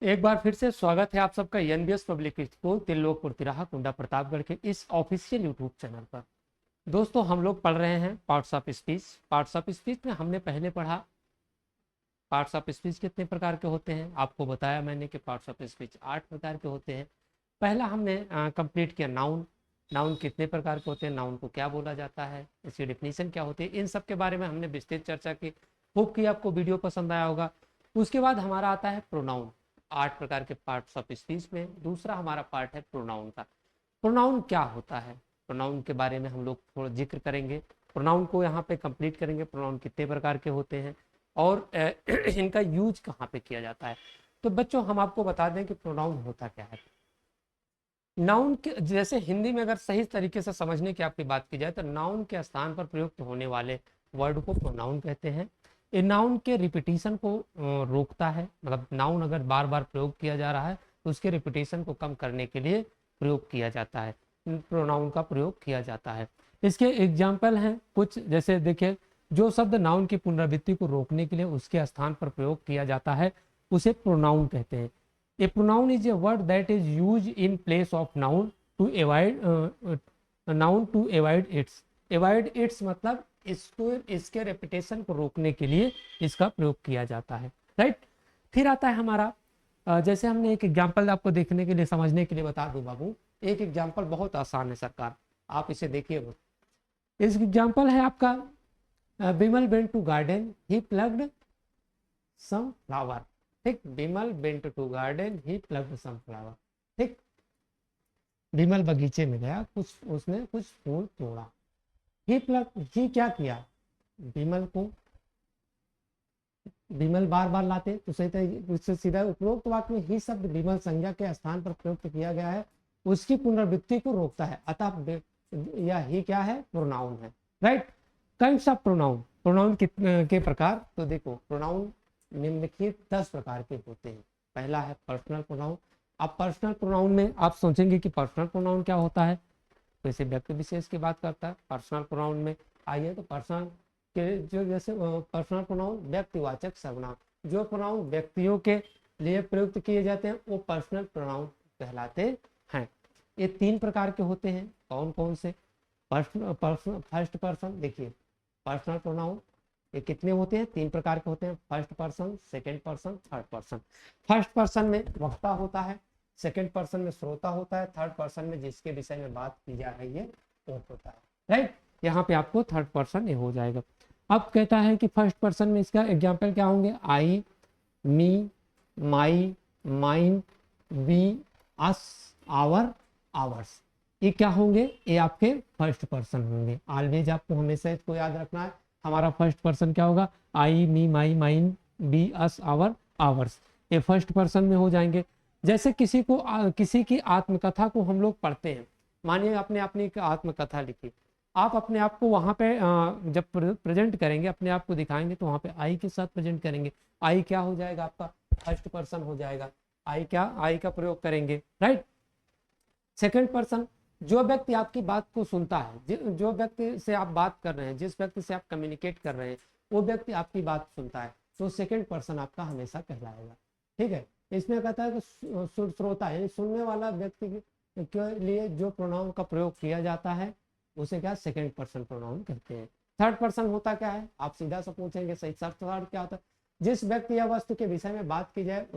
एक बार फिर से स्वागत है आप सबका एनबीएस पब्लिक स्कूल त्रिलोकपुर तिराहा कुंडा प्रतापगढ़ के इस ऑफिशियल यूट्यूब चैनल पर। दोस्तों, हम लोग पढ़ रहे हैं parts of speech. Parts of speech में हमने पहले पढ़ा पार्ट्स ऑफ स्पीच कितने प्रकार के होते हैं। आपको बताया मैंने कि पार्ट्स ऑफ स्पीच 8 प्रकार के होते हैं। पहला हमने कंप्लीट किया नाउन। नाउन कितने प्रकार के होते हैं, नाउन को क्या बोला जाता है, इसकी डिफिनीशन क्या होती है, इन सब के बारे में हमने विस्तृत चर्चा की। होप कि आपको वीडियो पसंद आया होगा। उसके बाद हमारा आता है प्रोनाउन। 8 प्रकार के पार्ट्स ऑफ स्पीच में दूसरा हमारा पार्ट है प्रोनाउन का। प्रोनाउन क्या होता है, प्रोनाउन के बारे में हम लोग थोड़ा जिक्र करेंगे। प्रोनाउन को यहाँ पे कंप्लीट करेंगे, प्रोनाउन कितने प्रकार के होते हैं और इनका यूज कहाँ पे किया जाता है। तो बच्चों, हम आपको बता दें कि प्रोनाउन होता क्या है। नाउन के जैसे हिंदी में अगर सही तरीके से समझने की आपकी बात की जाए तो नाउन के स्थान पर प्रयुक्त होने वाले वर्ड को प्रोनाउन कहते हैं। ये नाउन के रिपीटिशन को रोकता है, मतलब नाउन अगर बार बार प्रयोग किया जा रहा है तो उसके रिपीटिशन को कम करने के लिए प्रयोग किया जाता है, प्रोनाउन का प्रयोग किया जाता है। इसके एग्जाम्पल हैं कुछ, जैसे देखिए, जो शब्द नाउन की पुनरावृत्ति को रोकने के लिए उसके स्थान पर प्रयोग किया जाता है उसे प्रोनाउन कहते हैं। A pronoun is a word that is used in place of noun to avoid its। avoid its मतलब इसके रेपिटेशन को रोकने के लिए इसका प्रयोग किया जाता है, राइट। फिर आता है हमारा जैसे हमने एक एग्जांपल आपको देखने के लिए समझने के लिए बता दूं बाबू। एक एग्जांपल बहुत आसान है सरकार, आप इसे देखिए। इस एग्जांपल है आपका Vimal went to garden, he plugged some flower. ठीक, Vimal went to garden, he plugged some flower. ठीक, विमल बगीचे में गया, कुछ उसने कुछ फूल तोड़ा। ही प्लग, ही क्या किया, विमल को, विमल बार बार लाते तो सही तरह उससे सीधा उपरोक्त वाक्य में ही शब्द विमल संज्ञा के स्थान पर प्रयुक्त किया गया है, उसकी पुनरावृत्ति को रोकता है, अतः यह ही क्या है, प्रोनाउन है, right. Kinds of pronoun. Pronoun के प्रकार, तो देखो प्रोनाउन निम्नलिखित 10 प्रकार के होते हैं। पहला है पर्सनल प्रोनाउन। अब पर्सनल प्रोनाउन में आप सोचेंगे कि पर्सनल प्रोनाउन क्या होता है, तो इसे व्यक्ति विशेष की बात करता है। पर्सनल प्रोनाउन में आइए तो पर्सनल के जो जैसे पर्सनल प्रोनाउन व्यक्तिवाचक सर्वनाम, जो प्रोनाउन व्यक्तियों के लिए प्रयुक्त किए जाते हैं वो पर्सनल प्रोनाउन कहलाते हैं। ये 3 प्रकार के होते हैं। कौन कौन से? फर्स्ट पर्सन, देखिए पर्सनल प्रोनाउन ये कितने होते हैं, 3 प्रकार के होते हैं। First person, second person, third person. First person में वक्ता होता है, सेकंड पर्सन में श्रोता होता है, थर्ड पर्सन में जिसके विषय में बात की जा रही है वो होता है, राइट। यहाँ पे आपको थर्ड पर्सन ये हो जाएगा। अब कहता है कि फर्स्ट पर्सन में इसका एग्जाम्पल क्या होंगे, I, me, my, mine, we, us, our, ours. ये क्या होंगे, ये आपके फर्स्ट पर्सन होंगे। ऑलवेज आपको हमेशा इसको याद रखना है, हमारा फर्स्ट पर्सन क्या होगा, I, me, my, mine, we, us, our, ours. ये फर्स्ट पर्सन में हो जाएंगे। जैसे किसी की आत्मकथा को हम लोग पढ़ते हैं, मानिए आपने अपनी एक आत्मकथा लिखी, आप अपने आप को वहां पे जब प्रेजेंट करेंगे, अपने आप को दिखाएंगे तो वहां पे आई के साथ प्रेजेंट करेंगे। आई क्या हो जाएगा, आपका फर्स्ट पर्सन हो जाएगा। आई का प्रयोग करेंगे, राइट। सेकंड पर्सन, जो व्यक्ति आपकी बात को सुनता है, जो व्यक्ति से आप बात कर रहे हैं, जिस व्यक्ति से आप कम्युनिकेट कर रहे हैं वो व्यक्ति आपकी बात सुनता है, तो सेकंड पर्सन आपका हमेशा कहलाएगा, ठीक है। इसमें कहता है कि श्रोता यानी सुनने वाला व्यक्ति के लिए जो प्रोनाउन का प्रयोग किया जाता है उसे क्या, सेकंड पर्सन प्रोनाउन कहते हैं। थर्ड पर्सन होता क्या है, आप सीधा सा पूछेंगे, सही थर्ड क्या होता है, जिस व्यक्ति या वस्तु के विषय में बात की जाए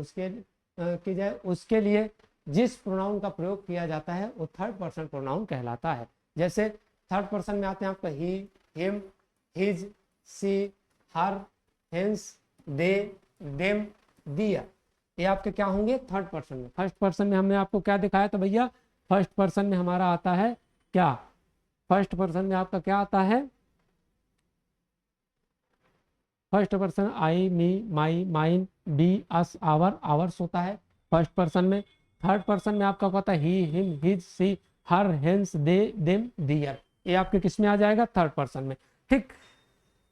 उसके लिए जिस प्रोनाउन का प्रयोग किया जाता है वो थर्ड पर्सन प्रोनाउन कहलाता है। जैसे थर्ड पर्सन में आते हैं आपका ही, him, his, she, her, hints, they, them, दिया। ये आपके क्या होंगे, थर्ड पर्सन में। फर्स्ट पर्सन में हमने आपको क्या दिखाया था भैया, फर्स्ट पर्सन में हमारा आता है क्या, फर्स्ट पर्सन में आपका क्या आता है, first person I, me, my, mine, we, us, our, ours होता है फर्स्ट पर्सन में। थर्ड पर्सन में आपका पता है he, him, his, she, her, hers, they, them, their. ये आपके किस में आ जाएगा, थर्ड पर्सन में, ठीक।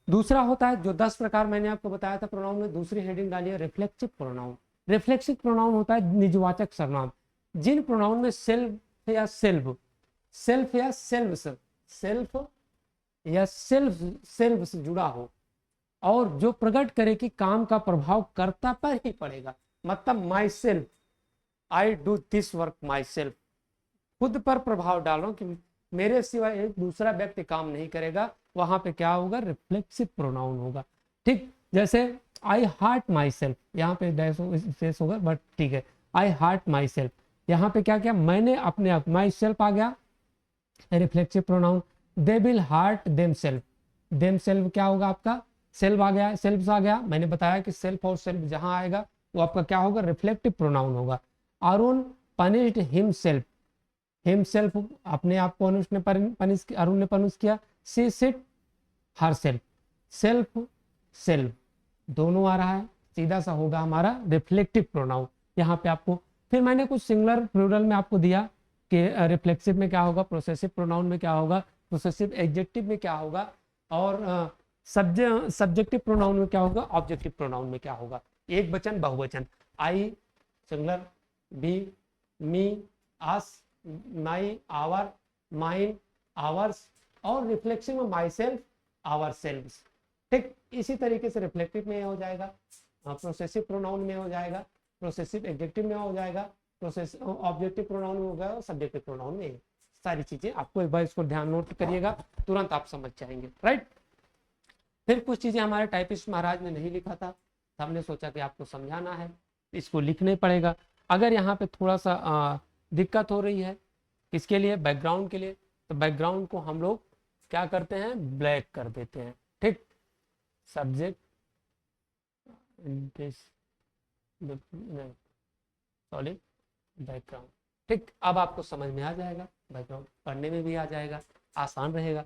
दूसरा होता है जो 10 प्रकार मैंने आपको बताया था प्रोनाउन में, दूसरी हेडिंग डालिए रिफ्लेक्सिव प्रोनाउन। रिफ्लेक्सिव प्रोनाउन होता है निजवाचक सर्वनाम, जिन प्रोनाउन में सेल्फ या सेल्फ, सेल्फ या सेल्फ, सेल्फ या सेल्फ से जुड़ा हो और जो प्रकट करे कि काम का प्रभाव कर्ता पर ही पड़ेगा। मतलब my self, I do this work my self, खुद पर प्रभाव डालो कि मेरे सिवा एक दूसरा व्यक्ति काम नहीं करेगा, वहां पे क्या होगा, रिफ्लेक्सिव प्रोनाउन होगा। ठीक, जैसे आई हार्ट माई सेल्फ, यहाँ पे डैश होगा बट ठीक है, आई हार्ट माई सेल्फ, यहाँ पे क्या किया, मैंने अपने आप, माई सेल्फ आ गया reflexive pronoun. They will heart them self क्या होगा आपका, सेल्फ आ गया, सेल्फ आ गया, मैंने बताया कि सेल्फ और सेल्फ जहां आएगा वो आपका क्या होगा, रिफ्लेक्टिव प्रोनाउन होगा। अरुण पनिश्ड हिमसेल्फ अपने आप को अनुष्ठ ने पनिश, अरुण ने पनिश किया। सी सिट हर सेल्फ दोनों आ रहा है, सीधा सा होगा हमारा रिफ्लेक्टिव प्रोनाउन। यहाँ पे आपको फिर मैंने कुछ सिंगुलर प्लूरल में आपको दिया कि रिफ्लेक्सिव में क्या होगा, प्रोसेसिव प्रोनाउन में क्या होगा, प्रोसेसिव एडजेक्टिव में क्या होगा, और सब्जेक्टिव प्रोनाउन में क्या होगा, ऑब्जेक्टिव प्रोनाउन में क्या होगा। एक वचन बहुवचन, I singular, we me us my our mine ours, और रिफ्लेक्सिव में माई सेल्फ आवर सेल्व्स। ठीक, इसी तरीके से रिफ्लेक्टिव में हो जाएगा, प्रोसेसिव प्रोनाउन में हो जाएगा, प्रोसेसिव एडजेक्टिव में हो जाएगा, प्रोसेस ऑब्जेक्टिव प्रोनाउन में होगा, और सब्जेक्टिव प्रोनाउन में। सारी चीजें आपको एक बार इसको ध्यान नोट करिएगा, तुरंत आप समझ जाएंगे। राइट, फिर कुछ चीजें हमारे टाइपिस्ट महाराज ने नहीं लिखा था, तो हमने सोचा कि आपको समझाना है, इसको लिखने पड़ेगा। अगर यहाँ पे थोड़ा सा दिक्कत हो रही है, इसके लिए बैकग्राउंड के लिए, तो बैकग्राउंड को हम लोग क्या करते हैं, ब्लैक कर देते हैं। ठीक, सब्जेक्ट सॉरी बैकग्राउंड। ठीक, अब आपको समझ में आ जाएगा, बैकग्राउंड पढ़ने में भी आ जाएगा, आसान रहेगा।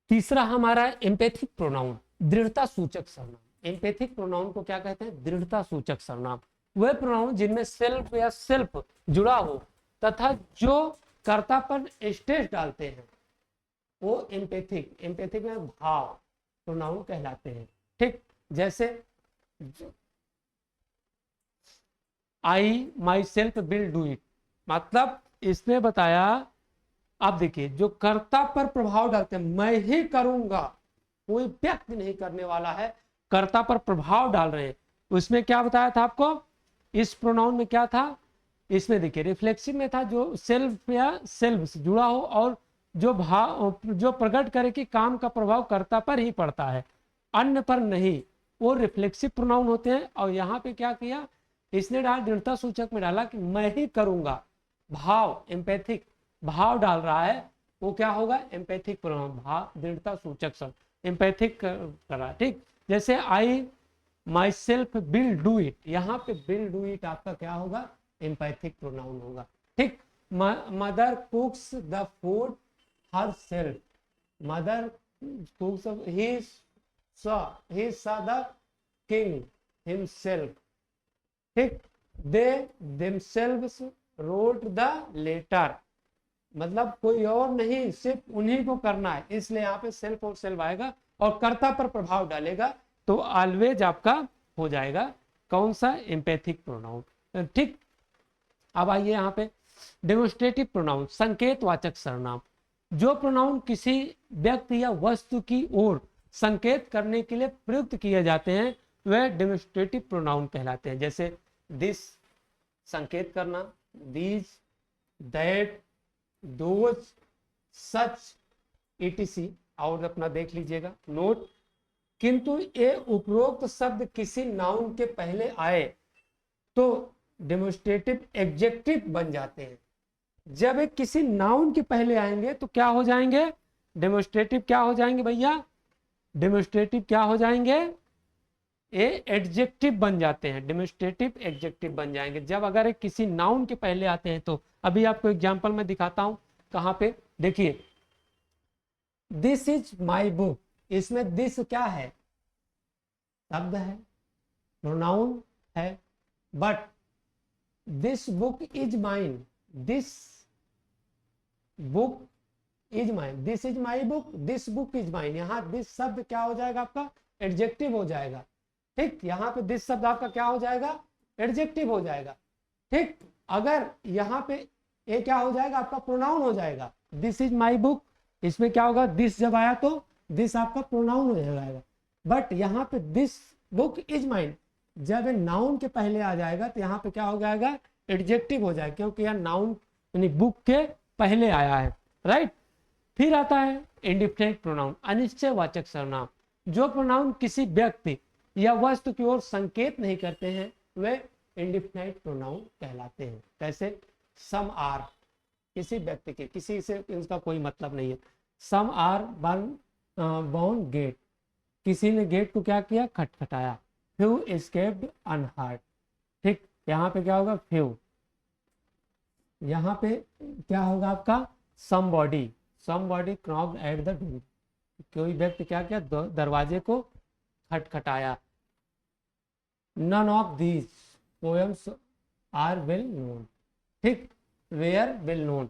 तीसरा हमारा एम्पैथिक प्रोनाउन, दृढ़ता सूचक सर्वनाम। एम्पैथिक प्रोनाउन को क्या कहते हैं, दृढ़ता सूचक सर्वनाम। वह प्रोनाउन जिनमें सेल्फ या सेल्फ जुड़ा हो तथा जो कर्ता पर स्ट्रेस डालते हैं वो एम्पैथिक में भाव प्रोनाउन कहलाते हैं। ठीक, जैसे I myself will do it, मतलब इसने बताया, अब देखिए जो कर्ता पर प्रभाव डालते हैं, मैं ही करूंगा, कोई व्यक्ति नहीं करने वाला है, कर्ता पर प्रभाव डाल रहे हैं। उसमें क्या बताया था आपको, इस प्रोनाउन में क्या था, इसमें देखिए रिफ्लेक्सिव में था जो सेल्फ या सेल्फ से जुड़ा हो और जो प्रकट करे कि काम का प्रभाव कर्ता पर ही पड़ता है, अन्य पर नहीं, वो रिफ्लेक्सिव प्रोनाउन होते हैं। और यहाँ पे क्या किया, इसने डाल दृढ़ता सूचक में डाला कि मैं ही करूंगा, भाव एम्पैथिक भाव डाल रहा है, वो क्या होगा, एम्पैथिक प्रोनाउन, भाव दृढ़ता सूचक शब्द एम्पैथिक कर रहा है। ठीक, जैसे I myself will do it, यहाँ पे विल डू इट आपका क्या होगा, एम्पैथिक प्रोनाउन होगा। ठीक, mother कुक्स the food her self, mother कुक्स, he saw the king himself। ठीक, they themselves wrote the letter, मतलब कोई और नहीं, सिर्फ उन्हीं को करना है, इसलिए यहाँ पे सेल्फ और सेल्फ आएगा और कर्ता पर प्रभाव डालेगा, तो ऑलवेज आपका हो जाएगा कौन सा, एम्पैथिक प्रोनाउन। ठीक, अब आइए यहाँ पे डेमोन्स्ट्रेटिव प्रोनाउन, संकेतवाचक सर्वनाम। जो प्रोनाउन किसी व्यक्ति या वस्तु की ओर संकेत करने के लिए प्रयुक्त किए जाते हैं वह डेमोन्स्ट्रेटिव प्रोनाउन कहलाते हैं। जैसे दिस संकेत करना, these, that, those, such, etc। और अपना देख लीजिएगा नोट। किंतु ये उपरोक्त शब्द किसी नाउन के पहले आए तो डेमोन्स्ट्रेटिव एडजेक्टिव बन जाते हैं। जब एक किसी नाउन के पहले आएंगे तो क्या हो जाएंगे, डेमोन्स्ट्रेटिव क्या हो जाएंगे भैया, डेमोन्स्ट्रेटिव क्या हो जाएंगे, ये एडजेक्टिव बन जाते हैं, डेमोन्स्ट्रेटिव एडजेक्टिव बन जाएंगे जब अगर एक किसी नाउन के पहले आते हैं। तो अभी आपको एग्जांपल में दिखाता हूं, कहां पे, देखिए दिस इज माई बुक, इसमें दिस क्या है, शब्द है, प्रोनाउन है, but this book is mine, this book is mine, this is my book, this book is mine, यहाँ दिस शब्द क्या हो जाएगा आपका, एडजेक्टिव हो जाएगा। ठीक, यहाँ पे दिस शब्द आपका क्या हो जाएगा, एडजेक्टिव हो जाएगा। ठीक, अगर यहाँ पे ये क्या हो जाएगा आपका, प्रोनाउन हो जाएगा। दिस इज माई बुक, इसमें क्या होगा, दिस जब आया तो दिस आपका प्रोनाउन हो जाएगा, बट यहाँ पे दिस बुक इज माइन, जब नाउन के पहले आ जाएगा तो यहाँ पे क्या हो जाएगा, एडजेक्टिव हो जाएगा, क्योंकि यह नाउन यानी बुक के पहले आया है, राइट। फिर आता है इंडिफिनिट प्रोनाउन, अनिश्चयवाचक सर्वनाम। जो प्रोनाउन किसी व्यक्ति या वस्तु की ओर संकेत नहीं करते हैं वे इंडिफिनिट प्रोनाउन कहलाते हैं। कैसे, सम आर, किसी व्यक्ति के, किसी से इसका कोई मतलब नहीं है। सम आर बाउंड गेट, किसी ने गेट को क्या किया, खटखटाया। फ्यू एस्केप्ड अनहर्ट, ठीक, यहाँ पे क्या होगा, फ्यू। यहाँ पे क्या होगा आपका, somebody knocked at the door, कोई व्यक्ति क्या किया, दरवाजे को खटखटाया। None of these poems are well known, ठीक, were well known.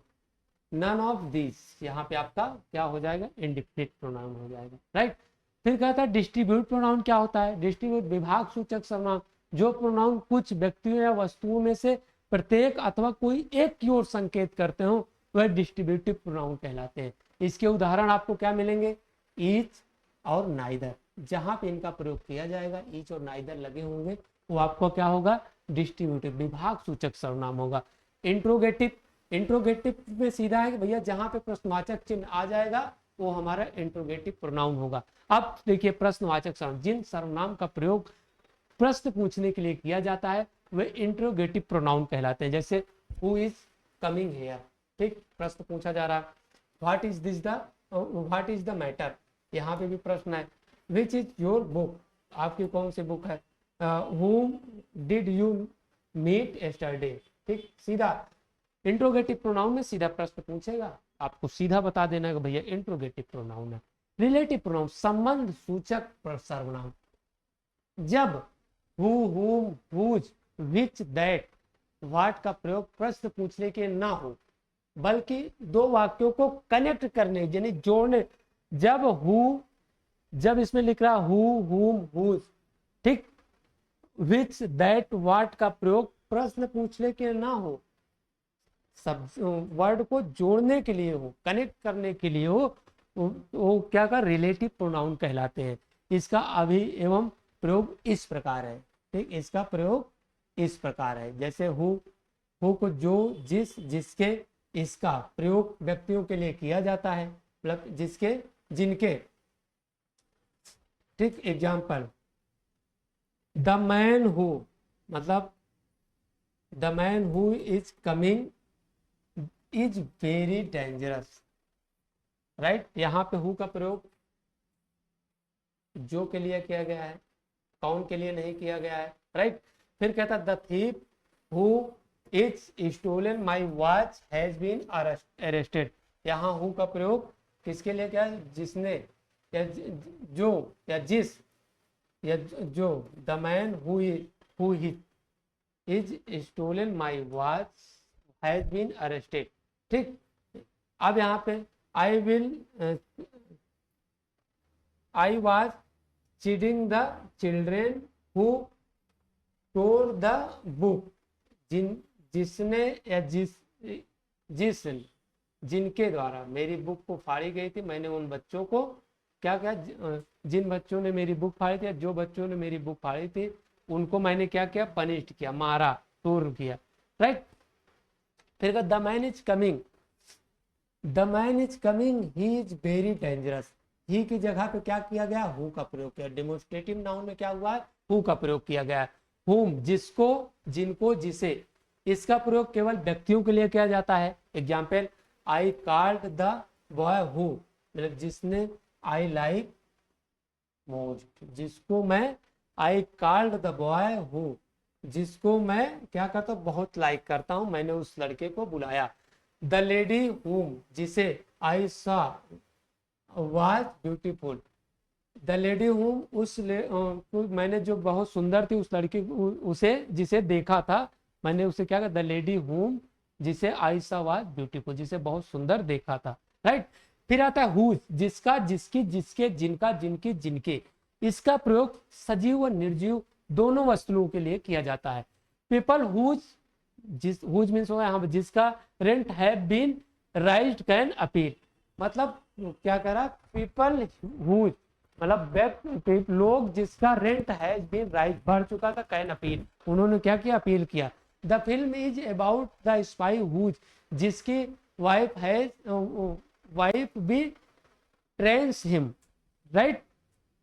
None of these, यहाँ पे आपका क्या हो जाएगा, इंडिफिनिट प्रोनाउन हो जाएगा, राइट। फिर कहता है डिस्ट्रीब्यूट प्रोनाउन क्या होता है। डिस्ट्रीब्यूट विभाग सूचक सर्वनाम, जो प्रोनाउन कुछ व्यक्तियों या वस्तुओं में से प्रत्येक अथवा कोई एक की ओर संकेत करते हो वह डिस्ट्रीब्यूटिव प्रोनाउन कहलाते हैं। इसके उदाहरण आपको क्या मिलेंगे, ईच और नाइदर, जहां पे इनका प्रयोग किया जाएगा, ईच और नाइदर लगे होंगे, वो आपको क्या होगा, डिस्ट्रीब्यूटिव विभाग सूचक सर्वनाम होगा। इंट्रोगेटिव में सीधा है कि भैया जहां पे प्रश्नवाचक चिन्ह आ जाएगा वो हमारा इंट्रोगेटिव प्रोनाउन होगा। अब देखिए प्रश्नवाचक सर्वनाम, जिन सर्वनाम का प्रयोग प्रश्न पूछने के लिए किया जाता है वे इंट्रोगेटिव प्रोनाउन कहलाते हैं। जैसे हु इज कमिंग हियर, ठीक, प्रश्न पूछा जा रहा है। व्हाट इज द मैटर, यहाँ पे भी प्रश्न है। विच इज योर बुक, आपकी कौन सी बुक है। whom did you meet yesterday, ठीक, सीधा इंट्रोगेटिव प्रोनाउन में सीधा प्रश्न पूछेगा, आपको सीधा बता देना है भैया इंट्रोगेटिव प्रोनाउन है। रिलेटिव प्रोनाउन, संबंध सूचक सर्वनाम, जब who, whom, whose, which, that, what का प्रयोग प्रश्न पूछने के ना हो बल्कि दो वाक्यों को कनेक्ट करने यानी जोड़ने, जब इसमें लिख रहा हु, whom, whose, ठीक, which, that, what का प्रयोग प्रश्न पूछने के ना हो, सब वर्ड को जोड़ने के लिए हो, कनेक्ट करने के लिए हो, वो क्या का रिलेटिव प्रोनाउन कहलाते हैं। इसका अभी एवं प्रयोग इस प्रकार है, ठीक, इसका प्रयोग इस प्रकार है। जैसे हु को जो, जिस, जिसके, इसका प्रयोग व्यक्तियों के लिए किया जाता है, मतलब जिसके, जिनके, ठीक। एग्जाम्पल, द मैन हु, मतलब the man who is coming is very dangerous, right. यहाँ पे हु का प्रयोग जो के लिए किया गया है, कौन के लिए नहीं किया गया है, राइट। फिर कहता the thief who is stolen my watch has been arrested, यहाँ हु का प्रयोग किसके लिए किया है, जिसने या जो या जिस या जो। The man who is stolen my watch has been arrested, ठीक। अब यहाँ पे I was chiding the children who tore the book, जिसने या जिनके द्वारा मेरी बुक को फाड़ी गई थी, मैंने उन बच्चों को क्या किया, जिन बच्चों ने मेरी बुक फाड़ी थी, जो बच्चों ने मेरी बुक फाड़ी थी उनको मैंने क्या किया, पनिश्ड किया, मारा, टोर किया, राइट। फिर the man is coming, he is very dangerous, he की जगह पे क्या किया गया, हु का प्रयोग किया। डेमोन्स्ट्रेटिव नाउन में क्या हुआ है, हु का प्रयोग किया गया है। हुम, जिसको, जिनको, जिसे, इसका प्रयोग केवल व्यक्तियों के लिए किया जाता है। Example, I called the boy who, मतलब जिसने, आई लाइक मोस्ट, जिसको मैं, I called the boy who, जिसको मैं क्या करता हूँ, बहुत लाइक करता हूँ, मैंने उस लड़के को बुलाया। द लेडी हुम, जिसे आई saw was beautiful, the lady हुम, मैंने जो बहुत सुंदर थी उस लड़की उसे जिसे देखा था, मैंने उसे क्या कहा, द लेडी हुम, जिसे आई सॉ वाज ब्यूटीफुल, जिसे बहुत सुंदर देखा था, राइट। फिर आता है हुज, जिसका, जिसकी, जिसके, जिनका, जिनकी, जिनके, इसका प्रयोग सजीव व निर्जीव दोनों वस्तुओं के लिए किया जाता है। पीपल हुज, हुज मीन्स होगा यहाँ जिसका, rent have been raised can appeal, मतलब क्या करा, पीपल हुज, मतलब लोग जिसका रेंट है बीन राइज भर चुका था, कैन अपील, उन्होंने क्या किया, अपील किया। The film is about the spy whose, जिसकी वाइफ है, वाइफ भी trains him, right,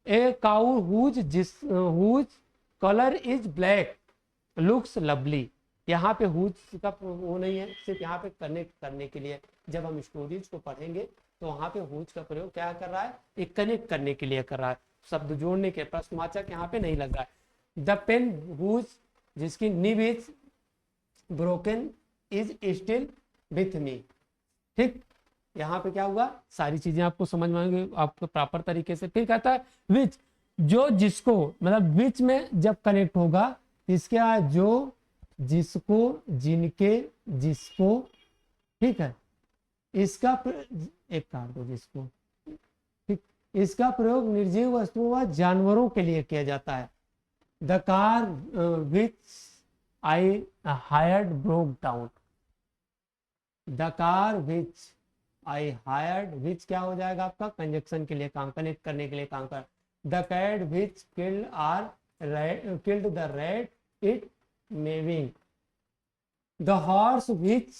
a cow whose जिस whose colour is black looks lovely. यहाँ पे हुज का वो नहीं है, सिर्फ यहाँ पे कनेक्ट करने के लिए, जब हम स्टोरीज को पढ़ेंगे तो वहां पे हुज का प्रयोग क्या कर रहा है, एक कनेक्ट करने के लिए कर रहा है, शब्द जोड़ने के, प्रश्नवाचक यहाँ पे नहीं लग रहा है। द पेन हुज जिसकी nib is broken is still with me. ठीक, यहाँ पे क्या हुआ, सारी चीजें आपको समझ में आएंगे आपको प्रॉपर तरीके से। फिर कहता है विच, जो जिसको, मतलब विच में जब कनेक्ट होगा इसके बाद जो जिसको जिनके जिसको, ठीक है, इसका एक काट दो जिसको, ठीक, इसका प्रयोग निर्जीव वस्तुओं व जानवरों के लिए किया जाता है। The car which I hired broke down, the car which I hired, which क्या हो जाएगा आपका, कंजक्शन के लिए काम, कनेक्ट करने के लिए काम कर। The cat which killed or killed the rat it mewing, the horse which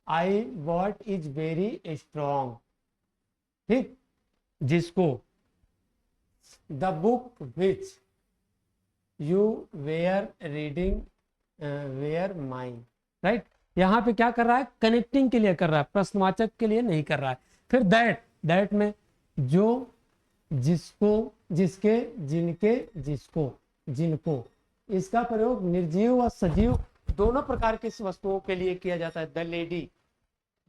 I what is very strong, ठीक, जिसको। The book which you were reading were mind, right. यहाँ पे क्या कर रहा है, कनेक्टिंग के लिए कर रहा है, प्रश्नवाचक के लिए नहीं कर रहा है। फिर दैट, दैट में जो जिसको जिसके जिनके जिसको जिनको, इसका प्रयोग निर्जीव और सजीव दोनों प्रकार की वस्तुओं के लिए किया जाता है। The lady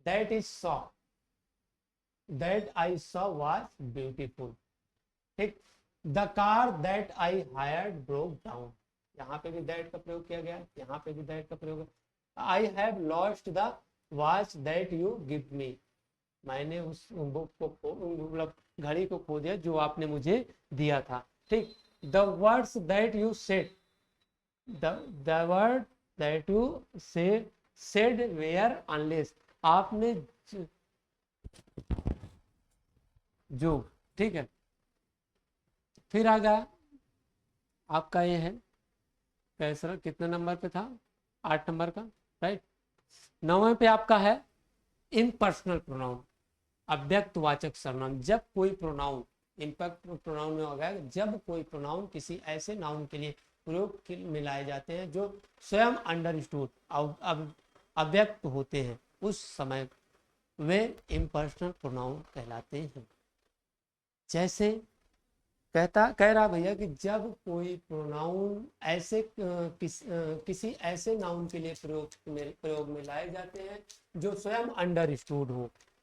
that is saw, that I saw was beautiful, ठीक। The car that I hired broke down, यहाँ पे भी दैट का प्रयोग किया गया, यहाँ पे भी दैट का प्रयोग। I have lost the watch that you give me, मैंने उस बुक को, मतलब घड़ी को खो दिया जो आपने मुझे दिया था, ठीक। The words that you said, the word that you said where unless, आपने जो, ठीक है। फिर आ गया आपका ये है कैसा, कितने नंबर पे था, 8 नंबर का, राइट। 9वें पे आपका है इम्पर्सनल प्रोनाउन, अव्यक्तवाचक सर्वनाम। जब कोई प्रोनाउन, इम्पैक्ट प्रोनाउन में होगा जब कोई प्रोनाउन किसी ऐसे नाउन के लिए प्रयोग में लाए जाते हैं जो स्वयं अंडरस्टूड अव्यक्त होते हैं, उस समय वे इम्पर्सनल प्रोनाउन कहलाते हैं। जैसे कह रहा भैया कि जब कोई प्रोनाउन ऐसे किसी ऐसे नाउन के लिए प्रयोग में लाए जाते हैं जो स्वयं अंडरस्टूड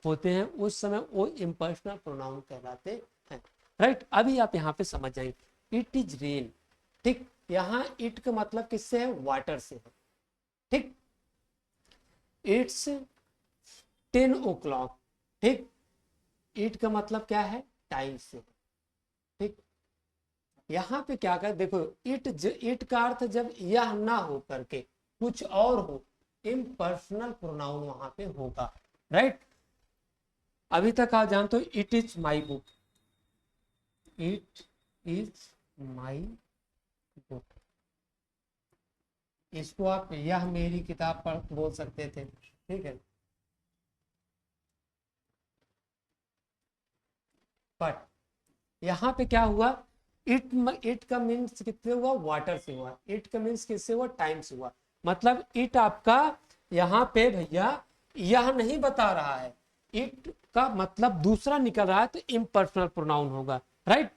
होते हैं, उस समय वो इम्पर्सनल प्रोनाउन कहलाते हैं, राइट। अभी आप यहाँ पे समझ जाएंगे। इट इज रेन, ठीक, यहाँ इट का मतलब किससे है, वाटर से है, ठीक। इट्स 10 o'clock, ठीक, इट का मतलब क्या है, टाइम से, ठीक। यहाँ पे क्या कर, देखो इट का अर्थ जब यह ना हो करके कुछ और हो, इम्पर्सनल प्रोनाउन वहां पे होगा, राइट। अभी तक आप जानते हो it is my book, it is my book, इसको आप यह मेरी किताब पर बोल सकते थे, ठीक है। बट यहाँ पे क्या हुआ, इट का मीन्स कितने हुआ, वाटर से हुआ, इट का मीन्स किससे हुआ, टाइम से हुआ। मतलब इट आपका यहाँ पे भैया यह नहीं बता रहा है, इट का मतलब दूसरा निकल रहा है, तो इम्पर्सनल प्रोनाउन होगा, राइट।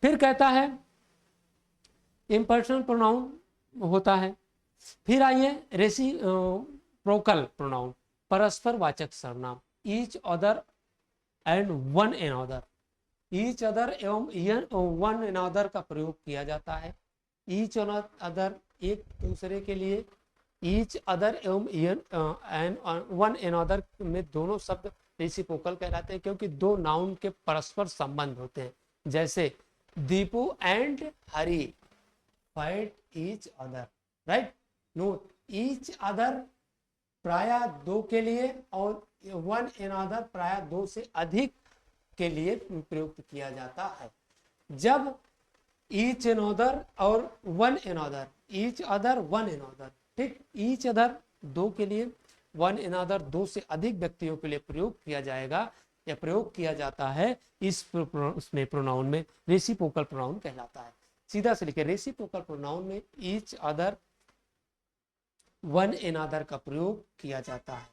फिर कहता है इम्पर्सनल प्रोनाउन होता है। फिर आइए रेसिप्रोकल प्रोनाउन, परस्पर वाचक सर्वनाम, each other and one another, each other एवं वन अनदर का प्रयोग किया जाता है। ईच अदर एक दूसरे के लिए, ईच अदर एवं वन अनदर में दोनों शब्द रेसिप्रोकल कहलाते हैं, क्योंकि दो नाउन के परस्पर संबंध होते हैं। जैसे Deepu and Hari fight each other, right. Note, each other प्राय दो के लिए और वन अनदर प्राय दो से अधिक के लिए प्रयुक्त किया जाता है। जब ईच अनदर और one another, each other one another, ठीक, ईच अदर दो के लिए, वन अनदर दो से अधिक व्यक्तियों के लिए प्रयोग किया जाएगा या प्रयोग किया जाता है, उसमें प्रोनाउन में रेसिप्रोकल प्रोनाउन कहलाता है। सीधा से लिखे, रेसिप्रोकल प्रोनाउन में ईच अदर वन अनदर का प्रयोग किया जाता है,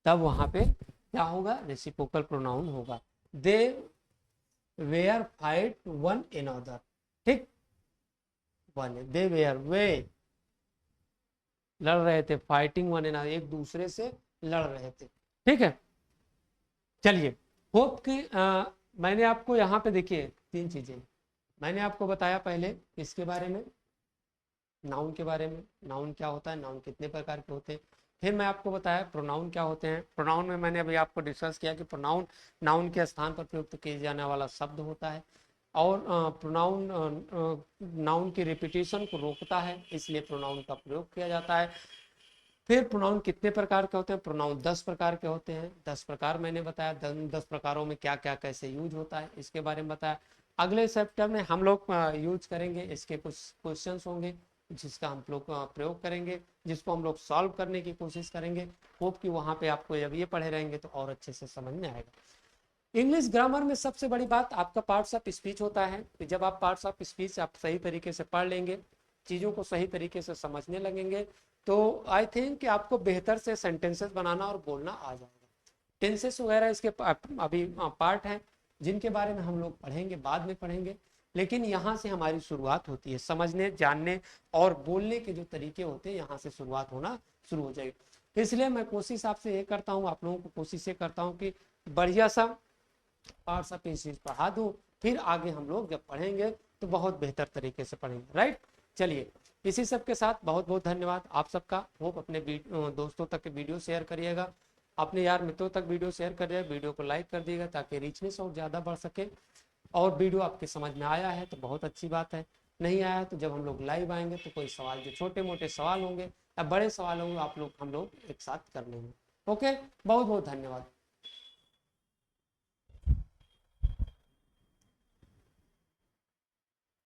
तब वहां पे क्या होगा, रेसिप्रोकल प्रोनाउन होगा। दे वेयर फाइट वन अनदर, ठीक, वन, दे वेयर, वे लड़ रहे थे, फाइटिंग वन अनदर एक दूसरे से लड़ रहे थे, ठीक है। चलिए, होप कि मैंने आपको यहाँ पे देखिए 3 चीजें मैंने आपको बताया पहले इसके बारे में, नाउन के बारे में, नाउन क्या होता है, नाउन कितने प्रकार के होते हैं। फिर मैं आपको बताया प्रोनाउन क्या होते हैं। प्रोनाउन में मैंने अभी आपको डिस्कस किया कि प्रोनाउन नाउन के स्थान पर प्रयुक्त किए जाने वाला शब्द होता है, और प्रोनाउन नाउन की रिपीटेशन को रोकता है, इसलिए प्रोनाउन का प्रयोग किया जाता है। फिर प्रोनाउन कितने प्रकार के होते हैं, प्रोनाउन 10 प्रकार के होते हैं। 10 प्रकार मैंने बताया, 10 प्रकारों में क्या क्या कैसे यूज होता है इसके बारे में बताया। अगले चैप्टर में हम लोग यूज करेंगे, इसके कुछ क्वेश्चंस होंगे जिसका हम लोग प्रयोग करेंगे, जिसको हम लोग सॉल्व करने की कोशिश करेंगे। होप कि वहाँ पे आपको जब ये पढ़े रहेंगे तो और अच्छे से समझ में आएगा। इंग्लिश ग्रामर में सबसे बड़ी बात आपका पार्ट्स ऑफ स्पीच होता है। जब आप पार्ट्स ऑफ स्पीच आप सही तरीके से पढ़ लेंगे, चीज़ों को सही तरीके से समझने लगेंगे, तो आई थिंक कि आपको बेहतर से सेंटेंसेस बनाना और बोलना आ जाएगा। टेंसेस वगैरह इसके अभी पार्ट हैं जिनके बारे में हम लोग पढ़ेंगे, बाद में पढ़ेंगे, लेकिन यहाँ से हमारी शुरुआत होती है, समझने, जानने और बोलने के जो तरीके होते हैं यहाँ से शुरुआत होना शुरू हो जाएगी। इसलिए मैं कोशिश आपसे ये करता हूँ, आप लोगों को कोशिश ये करता हूँ कि बढ़िया सा पार्ट्स ऑफ स्पीच पढ़ा दूँ, फिर आगे हम लोग जब पढ़ेंगे तो बहुत बेहतर तरीके से पढ़ेंगे, राइट। चलिए, इसी सब के साथ बहुत बहुत धन्यवाद आप सबका। होप अपने दोस्तों तक वीडियो शेयर करिएगा, अपने यार मित्रों तक वीडियो शेयर करिएगा, वीडियो को लाइक कर दिएगा ताकि रीचनेस और ज़्यादा बढ़ सके। और वीडियो आपके समझ में आया है तो बहुत अच्छी बात है, नहीं आया तो जब हम लोग लाइव आएंगे तो कोई सवाल, जो छोटे मोटे सवाल होंगे या बड़े सवाल होंगे, आप लोग हम लोग एक साथ कर लेंगे। ओके, बहुत बहुत धन्यवाद।